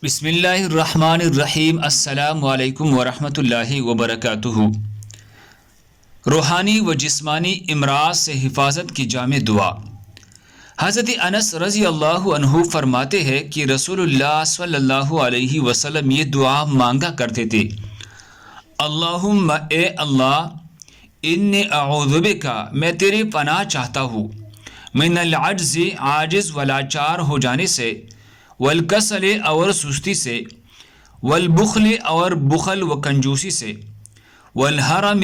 بسم اللہ الرحمن الرحیم۔ السلام علیکم ورحمۃ اللہ وبرکاتہ۔ روحانی و جسمانی امراض سے حفاظت کی جامع دعا۔ حضرت انس رضی اللہ عنہ فرماتے ہیں کہ رسول اللہ صلی اللہ علیہ وسلم یہ دعا مانگا کرتے تھے: اللہم اے اللہ، انی اعوذ بک، میں تیری پناہ چاہتا ہوں، من العجز، عاجز و لاچار ہو جانے سے، والکسل اور سستی سے، والبخل اور بخل و کنجوسی سے، والحرم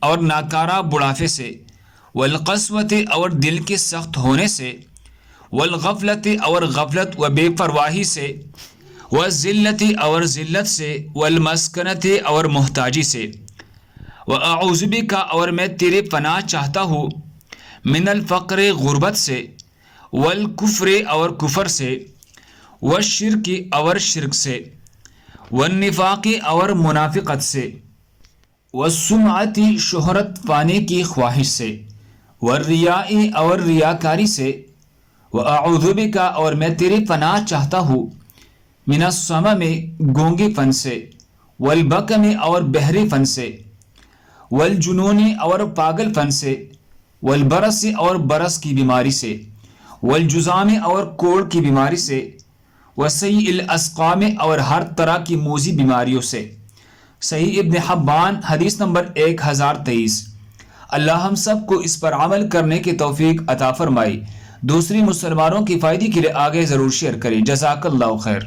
اور ناکارہ بڑھاپے سے، والقسوت اور دل کے سخت ہونے سے، والغفلت اور غفلت و بے پرواہی سے، والذلت اور ذلت سے، والمسکنت اور محتاجی سے، واعوذ بک، اور میں تیری پناہ چاہتا ہوں، من الفقر، غربت سے، والکفر اور کفر سے، والشرک اور شرک سے، والنفاق اور منافقت سے، والسمعت، شہرت پانے کی خواہش سے، والریاء اور ریاکاری سے، واعوذ بک، اور میں تیری پناہ چاہتا ہوں، من الصمم، گونگے پن سے، والبکم اور بہرے پن سے، والجنون اور پاگل پن سے، والبرص اور برس کی بیماری سے، والجذام اور کوڑ کی بیماری سے، وسیء الاسقام اور ہر طرح کی موذی بیماریوں سے۔ صحیح ابن حبان، حدیث نمبر 1023۔ اللہ ہم سب کو اس پر عمل کرنے کی توفیق عطا فرمائے۔ دوسری مسلمانوں کی فائدے کے لیے آگے ضرور شیئر کریں۔ جزاک اللہ خیر۔